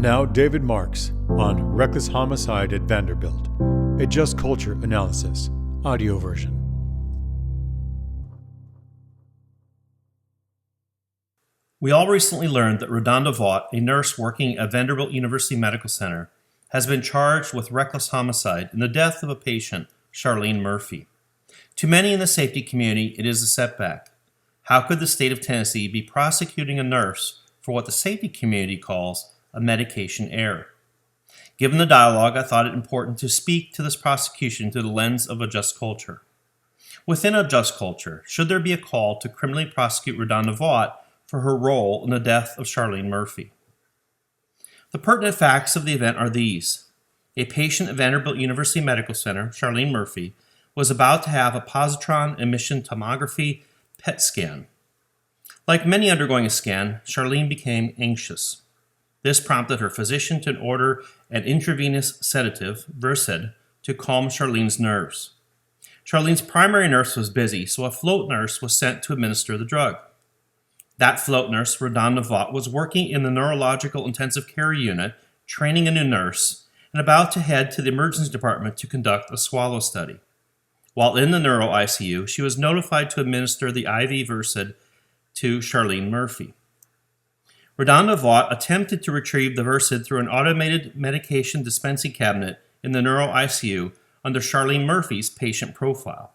now David Marks on Reckless Homicide at Vanderbilt, a Just Culture analysis, audio version. We all recently learned that Redonda Vaught, a nurse working at Vanderbilt University Medical Center, has been charged with reckless homicide in the death of a patient, Charlene Murphy. To many in the safety community, it is a setback. How could the state of Tennessee be prosecuting a nurse for what the safety community calls a medication error? Given the dialogue, I thought it important to speak to this prosecution through the lens of a just culture. Within a just culture, should there be a call to criminally prosecute Redonda Vaught for her role in the death of Charlene Murphy? The pertinent facts of the event are these. A patient at Vanderbilt University Medical Center, Charlene Murphy, was about to have a positron emission tomography PET scan. Like many undergoing a scan, Charlene became anxious. This prompted her physician to order an intravenous sedative, Versed, to calm Charlene's nerves. Charlene's primary nurse was busy, so a float nurse was sent to administer the drug. That float nurse, Redonda Vaught, was working in the neurological intensive care unit, training a new nurse, and about to head to the emergency department to conduct a swallow study. While in the neuro ICU, she was notified to administer the IV Versed to Charlene Murphy. Redonda Vaught attempted to retrieve the Versed through an automated medication dispensing cabinet in the neuro ICU under Charlene Murphy's patient profile.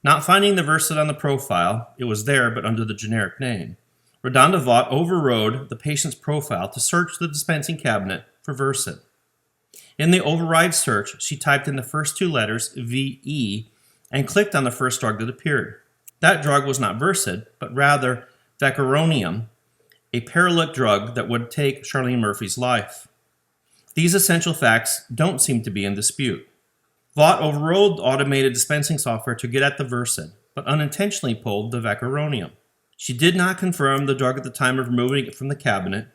Not finding the Versed on the profile, it was there but under the generic name, Redonda Vaught overrode the patient's profile to search the dispensing cabinet for Versed. In the override search, she typed in the first two letters, VE, and clicked on the first drug that appeared. That drug was not Versed, but rather vecuronium, a paralytic drug that would take Charlene Murphy's life. These essential facts don't seem to be in dispute. Vaught overrode automated dispensing software to get at the Versed, but unintentionally pulled the vecuronium. She did not confirm the drug at the time of removing it from the cabinet.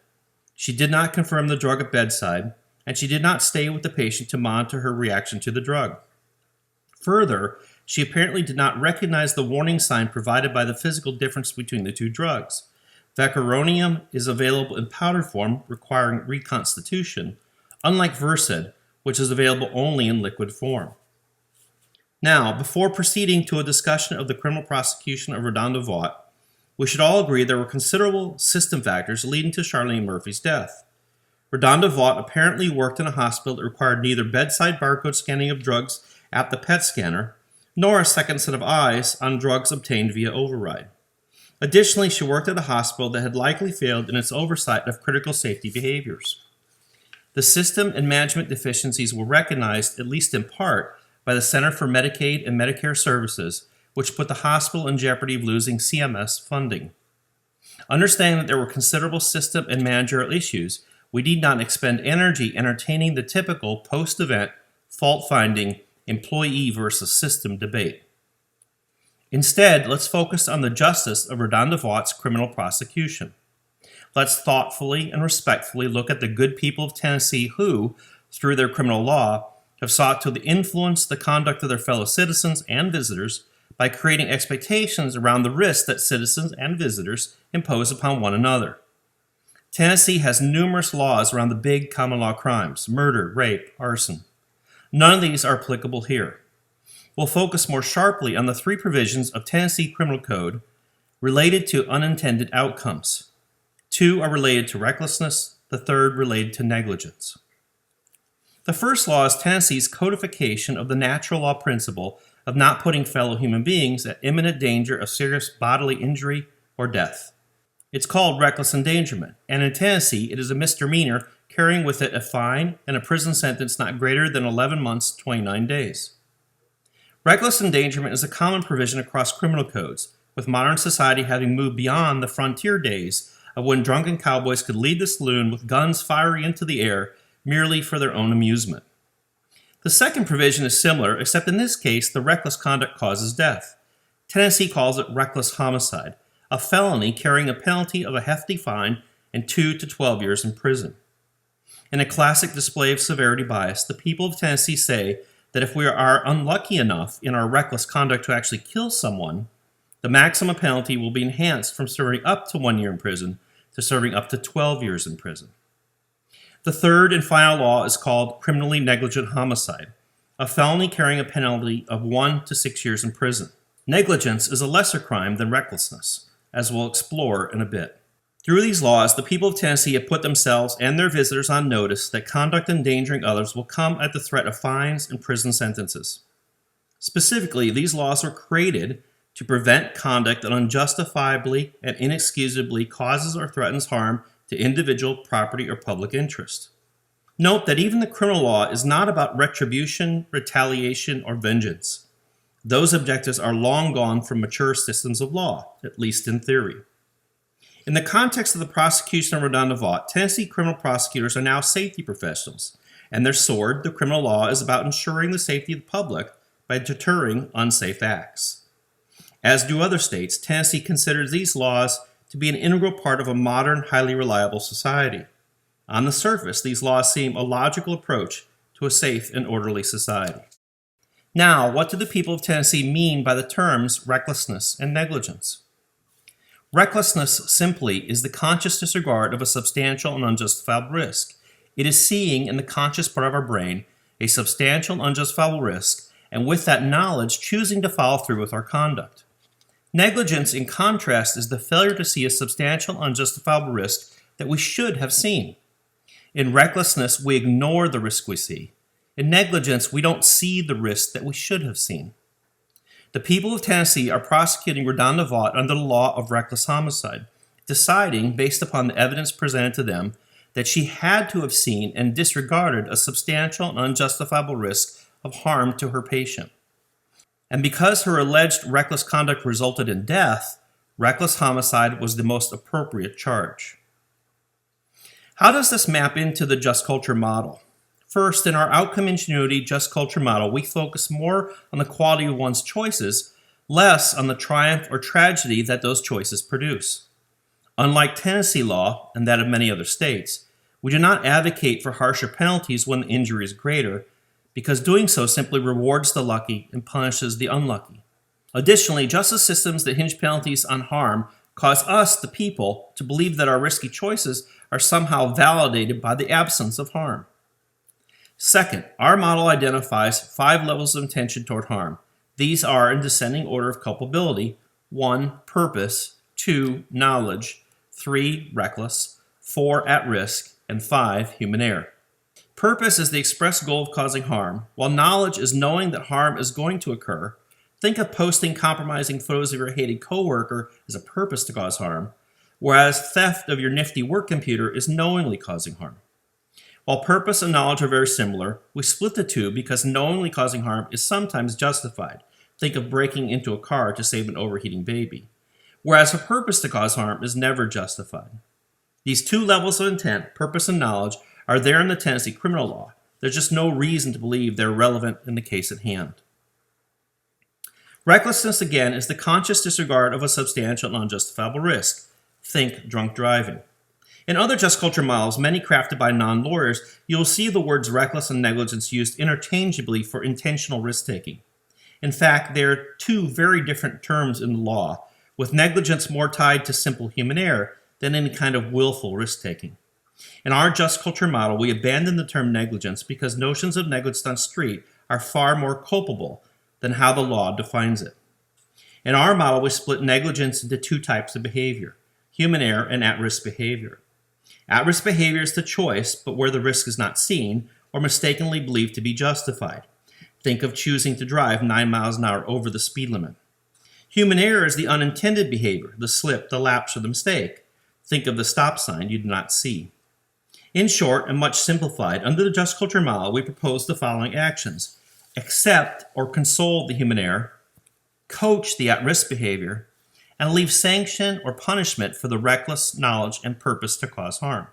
She did not confirm the drug at bedside, and she did not stay with the patient to monitor her reaction to the drug. Further, she apparently did not recognize the warning sign provided by the physical difference between the two drugs. Vecuronium is available in powder form, requiring reconstitution, unlike Versed, which is available only in liquid form. Now, before proceeding to a discussion of the criminal prosecution of Redonda Vaught, we should all agree there were considerable system factors leading to Charlene Murphy's death. Redonda Vaught apparently worked in a hospital that required neither bedside barcode scanning of drugs at the PET scanner, nor a second set of eyes on drugs obtained via override. Additionally, she worked at a hospital that had likely failed in its oversight of critical safety behaviors. The system and management deficiencies were recognized, at least in part, by the Center for Medicaid and Medicare Services, which put the hospital in jeopardy of losing CMS funding. Understanding that there were considerable system and managerial issues, we need not expend energy entertaining the typical post-event, fault-finding, employee versus system debate. Instead, let's focus on the justice of Redonda Vaught's criminal prosecution. Let's thoughtfully and respectfully look at the good people of Tennessee who, through their criminal law, have sought to influence the conduct of their fellow citizens and visitors by creating expectations around the risks that citizens and visitors impose upon one another. Tennessee has numerous laws around the big common law crimes: murder, rape, arson. None of these are applicable here. We'll focus more sharply on the three provisions of Tennessee Criminal Code related to unintended outcomes. Two are related to recklessness, the third related to negligence. The first law is Tennessee's codification of the natural law principle of not putting fellow human beings at imminent danger of serious bodily injury or death. It's called reckless endangerment, and in Tennessee it is a misdemeanor carrying with it a fine and a prison sentence not greater than 11 months, 29 days. Reckless endangerment is a common provision across criminal codes, with modern society having moved beyond the frontier days of when drunken cowboys could lead the saloon with guns firing into the air merely for their own amusement. The second provision is similar, except in this case the reckless conduct causes death. Tennessee calls it reckless homicide, a felony carrying a penalty of a hefty fine and 2 to 12 years in prison. In a classic display of severity bias, the people of Tennessee say that if we are unlucky enough in our reckless conduct to actually kill someone, the maximum penalty will be enhanced from serving up to 1 year in prison to serving up to 12 years in prison. The third and final law is called criminally negligent homicide, a felony carrying a penalty of 1 to 6 years in prison. Negligence is a lesser crime than recklessness, as we'll explore in a bit. Through these laws, the people of Tennessee have put themselves and their visitors on notice that conduct endangering others will come at the threat of fines and prison sentences. Specifically, these laws were created to prevent conduct that unjustifiably and inexcusably causes or threatens harm to individual property or public interest. Note that even the criminal law is not about retribution, retaliation, or vengeance. Those objectives are long gone from mature systems of law, at least in theory. In the context of the prosecution of RaDonda Vaught, Tennessee criminal prosecutors are now safety professionals, and their sword, the criminal law, is about ensuring the safety of the public by deterring unsafe acts. As do other states, Tennessee considers these laws to be an integral part of a modern, highly reliable society. On the surface, these laws seem a logical approach to a safe and orderly society. Now, what do the people of Tennessee mean by the terms recklessness and negligence? Recklessness simply is the conscious disregard of a substantial and unjustifiable risk. It is seeing in the conscious part of our brain a substantial and unjustifiable risk, and with that knowledge, choosing to follow through with our conduct. Negligence, in contrast, is the failure to see a substantial, unjustifiable risk that we should have seen. In recklessness, we ignore the risk we see. In negligence, we don't see the risk that we should have seen. The people of Tennessee are prosecuting RaDonda Vaught under the law of reckless homicide, deciding, based upon the evidence presented to them, that she had to have seen and disregarded a substantial and unjustifiable risk of harm to her patient. And because her alleged reckless conduct resulted in death, reckless homicide was the most appropriate charge. How does this map into the just culture model? First, in our outcome ingenuity just culture model, we focus more on the quality of one's choices, less on the triumph or tragedy that those choices produce. Unlike Tennessee law and that of many other states, we do not advocate for harsher penalties when the injury is greater, because doing so simply rewards the lucky and punishes the unlucky. Additionally, justice systems that hinge penalties on harm cause us, the people, to believe that our risky choices are somehow validated by the absence of harm. Second, our model identifies 5 levels of intention toward harm. These are in descending order of culpability: 1, purpose; 2, knowledge; 3, reckless; 4, at risk; and 5, human error. Purpose is the express goal of causing harm, while knowledge is knowing that harm is going to occur. Think of posting compromising photos of your hated coworker as a purpose to cause harm, whereas theft of your nifty work computer is knowingly causing harm. While purpose and knowledge are very similar, we split the two because knowingly causing harm is sometimes justified. Think of breaking into a car to save an overheating baby, whereas a purpose to cause harm is never justified. These 2 levels of intent, purpose and knowledge, are there in the Tennessee criminal law. There's just no reason to believe they're relevant in the case at hand. Recklessness, again, is the conscious disregard of a substantial and unjustifiable risk. Think drunk driving. In other just culture models, many crafted by non-lawyers, you will see the words reckless and negligence used interchangeably for intentional risk-taking. In fact, there are 2 very different terms in the law, with negligence more tied to simple human error than any kind of willful risk-taking. In our just culture model, we abandon the term negligence because notions of negligence on street are far more culpable than how the law defines it. In our model, we split negligence into 2 types of behavior: human error and at-risk behavior. At-risk behavior is the choice, but where the risk is not seen or mistakenly believed to be justified. Think of choosing to drive 9 miles an hour over the speed limit. Human error is the unintended behavior, the slip, the lapse, or the mistake. Think of the stop sign you did not see. In short, and much simplified, under the just culture model, we propose the following actions: accept or console the human error, coach the at-risk behavior, and leave sanction or punishment for the reckless knowledge and purpose to cause harm.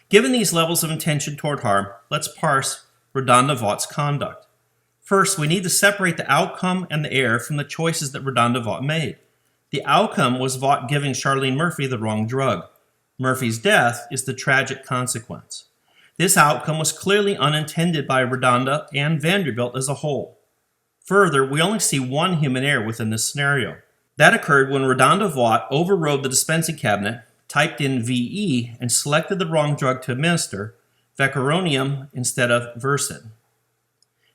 Given these levels of intention toward harm, let's parse RaDonda Vaught's conduct. First, we need to separate the outcome and the error from the choices that RaDonda Vaught made. The outcome was Vaught giving Charlene Murphy the wrong drug. Murphy's death is the tragic consequence. This outcome was clearly unintended by RaDonda and Vanderbilt as a whole. Further, we only see 1 human error within this scenario. That occurred when RaDonda Vaught overrode the dispensing cabinet, typed in VE and selected the wrong drug to administer, vecuronium instead of Versed.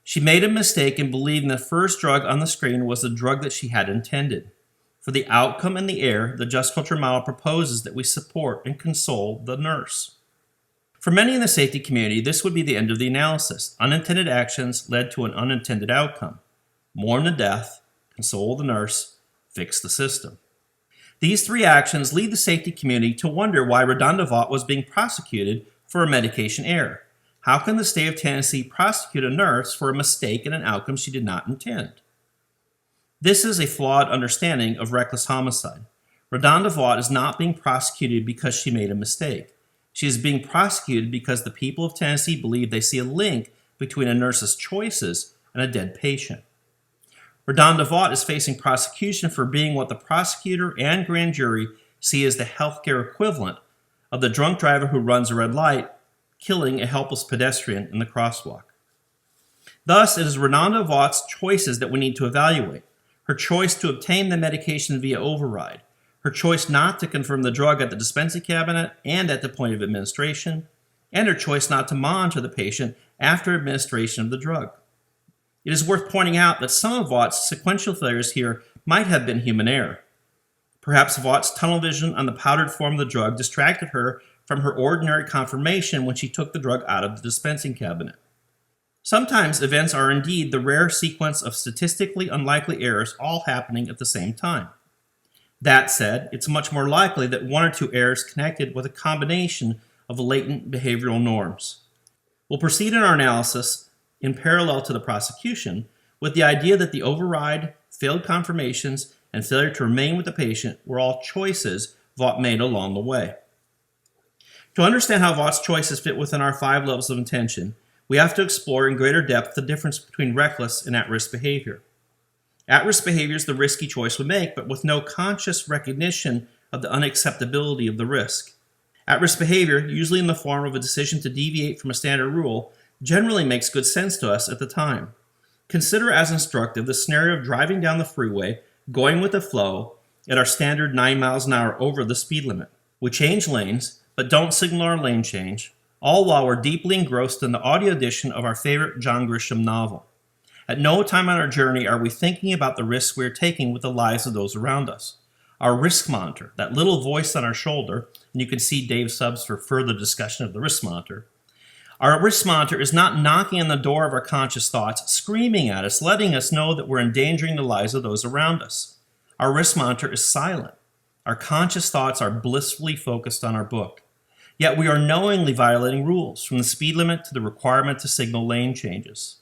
She made a mistake in believing the first drug on the screen was the drug that she had intended. For the outcome in the error, the just culture model proposes that we support and console the nurse. For many in the safety community, this would be the end of the analysis. Unintended actions led to an unintended outcome. Mourn the death, console the nurse, fix the system. These three actions lead the safety community to wonder why Redondo Vaught was being prosecuted for a medication error. How can the state of Tennessee prosecute a nurse for a mistake in an outcome she did not intend? This is a flawed understanding of reckless homicide. Redondo Vaught is not being prosecuted because she made a mistake. She is being prosecuted because the people of Tennessee believe they see a link between a nurse's choices and a dead patient. Redondo Vaught is facing prosecution for being what the prosecutor and grand jury see as the healthcare equivalent of the drunk driver who runs a red light, killing a helpless pedestrian in the crosswalk. Thus, it is Redondo Vaught's choices that we need to evaluate. Her choice to obtain the medication via override, her choice not to confirm the drug at the dispensing cabinet and at the point of administration, and her choice not to monitor the patient after administration of the drug. It is worth pointing out that some of Vaught's sequential failures here might have been human error. Perhaps Vaught's tunnel vision on the powdered form of the drug distracted her from her ordinary confirmation when she took the drug out of the dispensing cabinet. Sometimes events are indeed the rare sequence of statistically unlikely errors all happening at the same time. That said, it's much more likely that one or two errors connected with a combination of latent behavioral norms. We'll proceed in our analysis in parallel to the prosecution with the idea that the override, failed confirmations, and failure to remain with the patient were all choices Vaught made along the way. To understand how Vaught's choices fit within our 5 levels of intention, we have to explore in greater depth the difference between reckless and at-risk behavior. At-risk behavior is the risky choice we make, but with no conscious recognition of the unacceptability of the risk. At-risk behavior, usually in the form of a decision to deviate from a standard rule, generally makes good sense to us at the time. Consider as instructive the scenario of driving down the freeway, going with the flow, at our standard 9 miles an hour over the speed limit. We change lanes, but don't signal our lane change, all while we're deeply engrossed in the audio edition of our favorite John Grisham novel. At no time on our journey are we thinking about the risks we are taking with the lives of those around us. Our risk monitor, that little voice on our shoulder, and you can see Dave Subs for further discussion of the risk monitor. Our risk monitor is not knocking on the door of our conscious thoughts, screaming at us, letting us know that we're endangering the lives of those around us. Our risk monitor is silent. Our conscious thoughts are blissfully focused on our book. Yet we are knowingly violating rules, from the speed limit to the requirement to signal lane changes.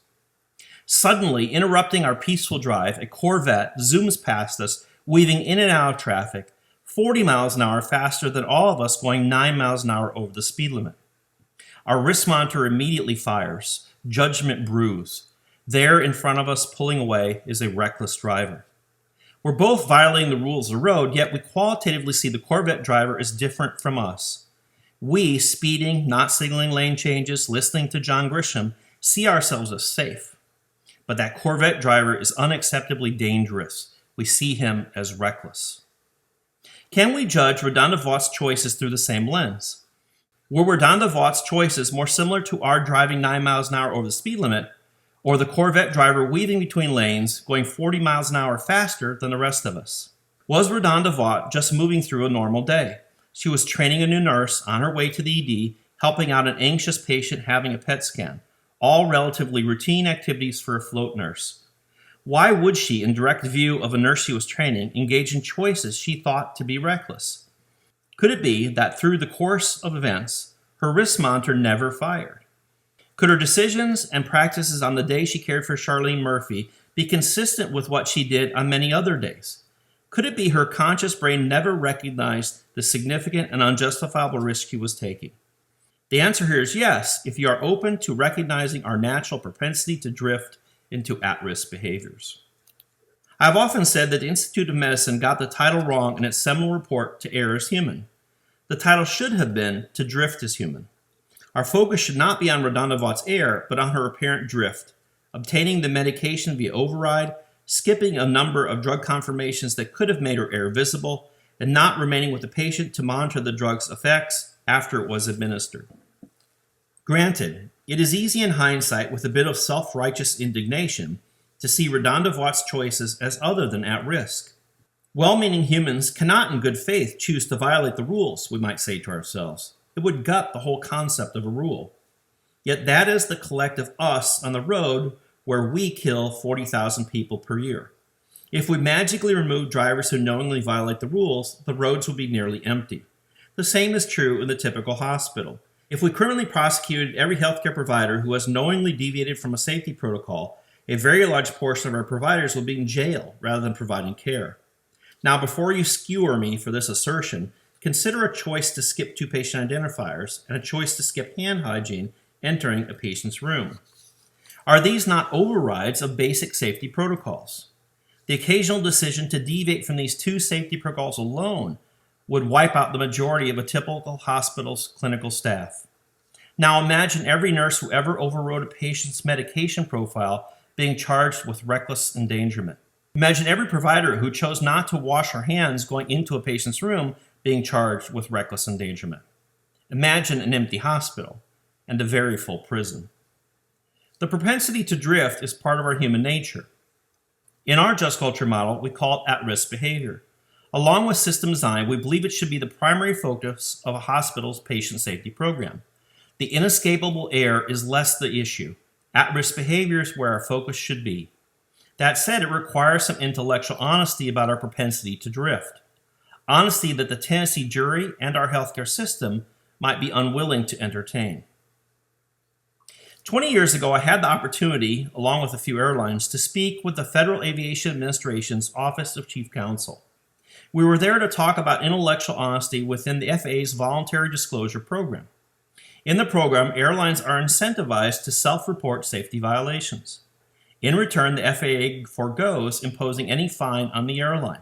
Suddenly, interrupting our peaceful drive, a Corvette zooms past us, weaving in and out of traffic, 40 miles an hour faster than all of us going 9 miles an hour over the speed limit. Our risk monitor immediately fires. Judgment brews. There in front of us, pulling away, is a reckless driver. We're both violating the rules of the road, yet we qualitatively see the Corvette driver as different from us. We, speeding, not signaling lane changes, listening to John Grisham, see ourselves as safe. But that Corvette driver is unacceptably dangerous. We see him as reckless. Can we judge Redondo Vaught's choices through the same lens? Were Redondo Vaught's choices more similar to our driving 9 miles an hour over the speed limit, or the Corvette driver weaving between lanes, going 40 miles an hour faster than the rest of us? Was Redondo Vaught just moving through a normal day? She was training a new nurse on her way to the ED, helping out an anxious patient having a PET scan, all relatively routine activities for a float nurse. Why would she, in direct view of a nurse she was training, engage in choices she thought to be reckless? Could it be that through the course of events, her risk monitor never fired? Could her decisions and practices on the day she cared for Charlene Murphy be consistent with what she did on many other days? Could it be her conscious brain never recognized the significant and unjustifiable risk she was taking? The answer here is yes, if you are open to recognizing our natural propensity to drift into at-risk behaviors. I've often said that the Institute of Medicine got the title wrong in its seminal report, To Err is Human. The title should have been To Drift is Human. Our focus should not be on Redondo Vaught's error, but on her apparent drift, obtaining the medication via override, skipping a number of drug confirmations that could have made her error visible, and not remaining with the patient to monitor the drug's effects after it was administered. Granted, it is easy in hindsight with a bit of self-righteous indignation to see Redonda-Vaught's choices as other than at risk. Well-meaning humans cannot in good faith choose to violate the rules, we might say to ourselves. It would gut the whole concept of a rule. Yet that is the collective us on the road where we kill 40,000 people per year. If we magically remove drivers who knowingly violate the rules, the roads would be nearly empty. The same is true in the typical hospital. If we criminally prosecuted every healthcare provider who has knowingly deviated from a safety protocol, a very large portion of our providers will be in jail rather than providing care. Now, before you skewer me for this assertion, consider a choice to skip 2 patient identifiers and a choice to skip hand hygiene entering a patient's room. Are these not overrides of basic safety protocols? The occasional decision to deviate from these 2 safety protocols alone would wipe out the majority of a typical hospital's clinical staff. Now imagine every nurse who ever overrode a patient's medication profile being charged with reckless endangerment. Imagine every provider who chose not to wash her hands going into a patient's room being charged with reckless endangerment. Imagine an empty hospital and a very full prison. The propensity to drift is part of our human nature. In our just culture model, we call it at-risk behavior. Along with system design, we believe it should be the primary focus of a hospital's patient safety program. The inescapable error is less the issue. At-risk behavior is where our focus should be. That said, it requires some intellectual honesty about our propensity to drift. Honesty that the Tennessee jury and our healthcare system might be unwilling to entertain. 20 years ago, I had the opportunity, along with a few airlines, to speak with the Federal Aviation Administration's Office of Chief Counsel. We were there to talk about intellectual honesty within the FAA's voluntary disclosure program. In the program, airlines are incentivized to self-report safety violations. In return, the FAA forgoes imposing any fine on the airline.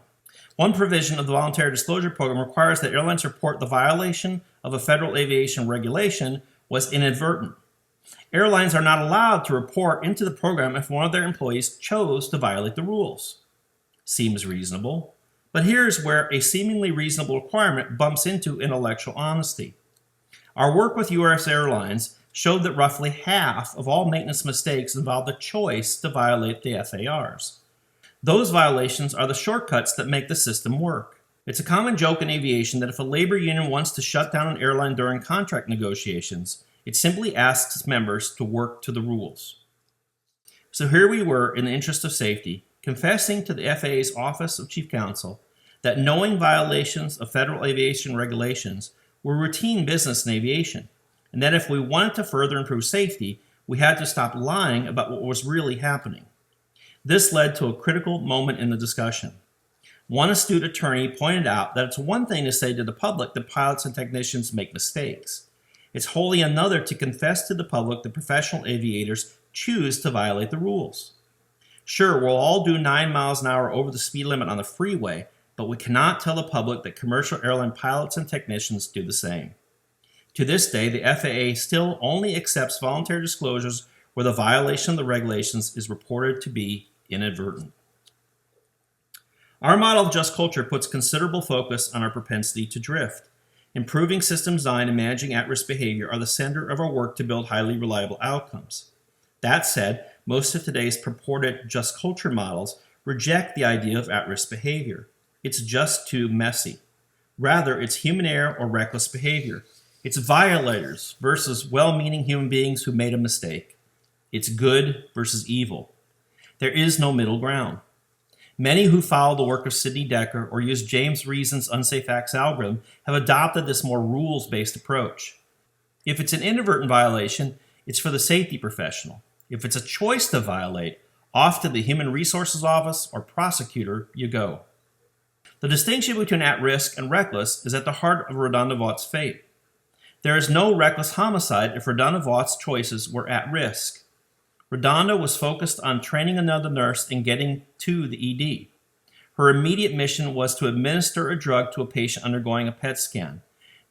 One provision of the voluntary disclosure program requires that airlines report the violation of a federal aviation regulation was inadvertent. Airlines are not allowed to report into the program if one of their employees chose to violate the rules. Seems reasonable, but here's where a seemingly reasonable requirement bumps into intellectual honesty. Our work with U.S. Airlines showed that roughly half of all maintenance mistakes involve the choice to violate the FARs. Those violations are the shortcuts that make the system work. It's a common joke in aviation that if a labor union wants to shut down an airline during contract negotiations, it simply asks its members to work to the rules. So here we were, in the interest of safety, confessing to the FAA's Office of Chief Counsel that knowing violations of federal aviation regulations were routine business in aviation, and that if we wanted to further improve safety, we had to stop lying about what was really happening. This led to a critical moment in the discussion. One astute attorney pointed out that it's one thing to say to the public that pilots and technicians make mistakes. It's wholly another to confess to the public that professional aviators choose to violate the rules. Sure, we'll all do 9 miles an hour over the speed limit on the freeway, but we cannot tell the public that commercial airline pilots and technicians do the same. To this day, the FAA still only accepts voluntary disclosures where the violation of the regulations is reported to be inadvertent. Our model of just culture puts considerable focus on our propensity to drift. Improving system design and managing at-risk behavior are the center of our work to build highly reliable outcomes. That said, most of today's purported just culture models reject the idea of at-risk behavior. It's just too messy. Rather, it's human error or reckless behavior. It's violators versus well-meaning human beings who made a mistake. It's good versus evil. There is no middle ground. Many who follow the work of Sidney Dekker or use James Reason's unsafe acts algorithm have adopted this more rules-based approach. If it's an inadvertent violation, it's for the safety professional. If it's a choice to violate, off to the Human Resources Office or prosecutor you go. The distinction between at-risk and reckless is at the heart of Redonda-Vaught's fate. There is no reckless homicide if Redonda-Vaught's choices were at risk. Redonda was focused on training another nurse and getting to the ED. Her immediate mission was to administer a drug to a patient undergoing a PET scan.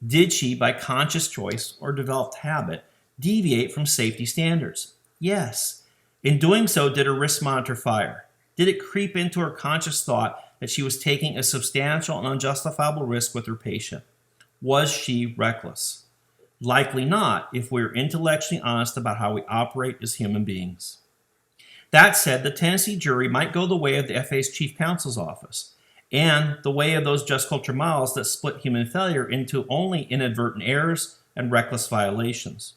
Did she, by conscious choice or developed habit, deviate from safety standards? Yes. In doing so, did her wrist monitor fire? Did it creep into her conscious thought that she was taking a substantial and unjustifiable risk with her patient. Was she reckless? Likely not, if we're intellectually honest about how we operate as human beings. That said, the Tennessee jury might go the way of the FAA's Chief Counsel's Office, and the way of those just culture models that split human failure into only inadvertent errors and reckless violations.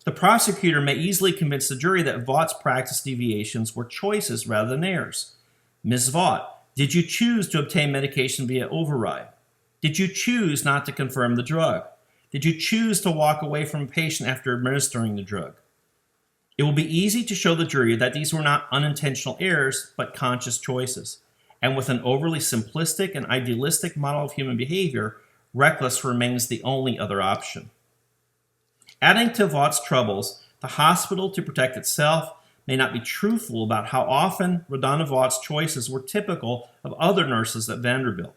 The prosecutor may easily convince the jury that Vaught's practice deviations were choices rather than errors. Ms. Vaught, did you choose to obtain medication via override? Did you choose not to confirm the drug? Did you choose to walk away from a patient after administering the drug? It will be easy to show the jury that these were not unintentional errors, but conscious choices. And with an overly simplistic and idealistic model of human behavior, reckless remains the only other option. Adding to Vaught's troubles, the hospital, to protect itself, may not be truthful about how often RaDonda Vaught's choices were typical of other nurses at Vanderbilt.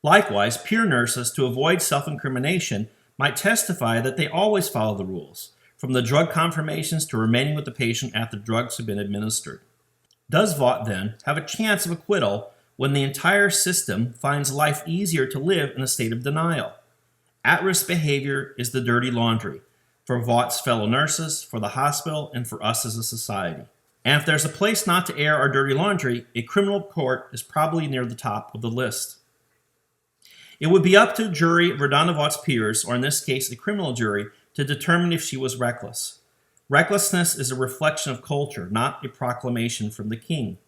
Likewise, peer nurses, to avoid self-incrimination, might testify that they always follow the rules, from the drug confirmations to remaining with the patient after drugs have been administered. Does Vaught, then, have a chance of acquittal when the entire system finds life easier to live in a state of denial? At-risk behavior is the dirty laundry for Vaught's fellow nurses, for the hospital, and for us as a society. And if there's a place not to air our dirty laundry, a criminal court is probably near the top of the list. It would be up to a jury of RaDonda Vaught's peers, or in this case a criminal jury, to determine if she was reckless. Recklessness is a reflection of culture, not a proclamation from the king.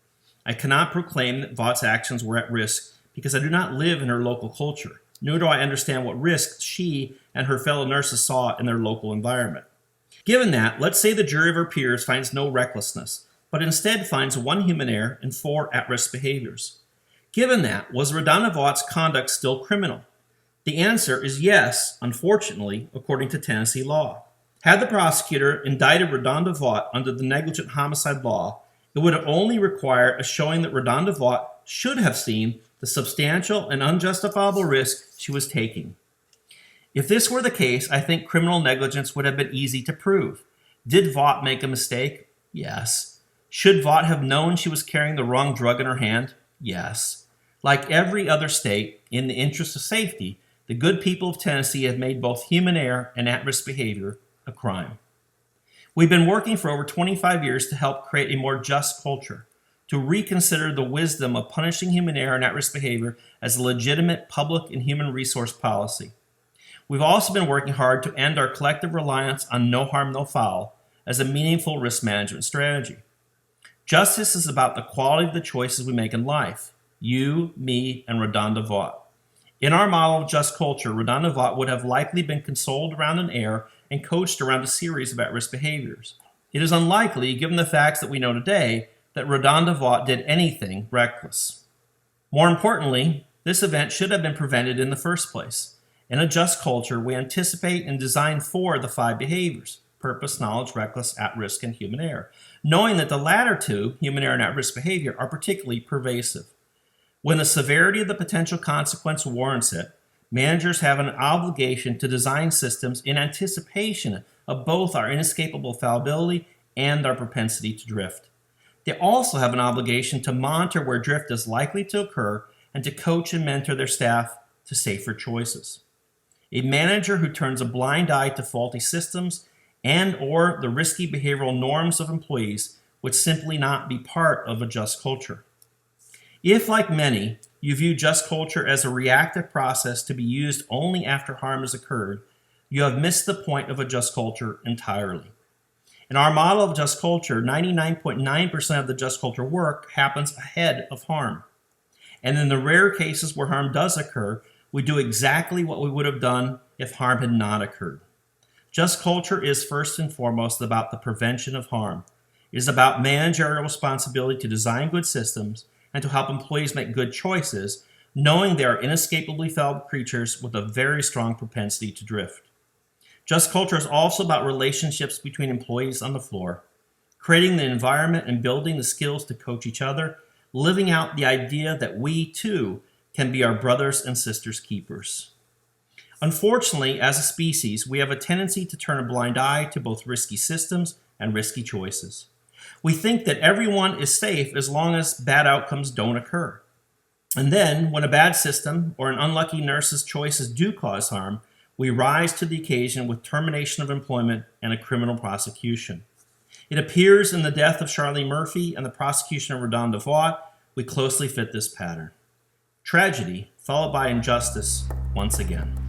I cannot proclaim that Vaught's actions were at risk because I do not live in her local culture, nor do I understand what risks she and her fellow nurses saw in their local environment. Given that, let's say the jury of her peers finds no recklessness, but instead finds one human error and 4 at-risk behaviors. Given that, was RaDonda Vaught's conduct still criminal? The answer is yes, unfortunately, according to Tennessee law. Had the prosecutor indicted RaDonda Vaught under the negligent homicide law, it would have only required a showing that RaDonda Vaught should have seen the substantial and unjustifiable risk she was taking. If this were the case, I think criminal negligence would have been easy to prove. Did Vaught make a mistake? Yes. Should Vaught have known she was carrying the wrong drug in her hand? Yes. Like every other state, in the interest of safety, the good people of Tennessee have made both human error and at-risk behavior a crime. We've been working for over 25 years to help create a more just culture, to reconsider the wisdom of punishing human error and at-risk behavior as a legitimate public and human resource policy. We've also been working hard to end our collective reliance on no harm, no foul as a meaningful risk management strategy. Justice is about the quality of the choices we make in life. You, me, and RaDonda Vaught. In our model of just culture, RaDonda Vaught would have likely been consoled around an error and coached around a series of at-risk behaviors. It is unlikely, given the facts that we know today, that RaDonda Vaught did anything reckless. More importantly, this event should have been prevented in the first place. In a just culture, we anticipate and design for the 5 behaviors: purpose, knowledge, reckless, at-risk, and human error, knowing that the latter 2, human error and at-risk behavior, are particularly pervasive. When the severity of the potential consequence warrants it, managers have an obligation to design systems in anticipation of both our inescapable fallibility and our propensity to drift. They also have an obligation to monitor where drift is likely to occur and to coach and mentor their staff to safer choices. A manager who turns a blind eye to faulty systems and or the risky behavioral norms of employees would simply not be part of a just culture. If, like many, you view just culture as a reactive process to be used only after harm has occurred, you have missed the point of a just culture entirely. In our model of just culture, 99.9% of the just culture work happens ahead of harm. And in the rare cases where harm does occur, we do exactly what we would have done if harm had not occurred. Just culture is first and foremost about the prevention of harm. It is about managerial responsibility to design good systems and to help employees make good choices, knowing they are inescapably fallible creatures with a very strong propensity to drift. Just culture is also about relationships between employees on the floor, creating the environment and building the skills to coach each other, living out the idea that we, too, can be our brothers and sisters' keepers. Unfortunately, as a species, we have a tendency to turn a blind eye to both risky systems and risky choices. We think that everyone is safe as long as bad outcomes don't occur. And then, when a bad system or an unlucky nurse's choices do cause harm, we rise to the occasion with termination of employment and a criminal prosecution. It appears in the death of Charlene Murphy and the prosecution of Redonda Vaught, we closely fit this pattern. Tragedy, followed by injustice, once again.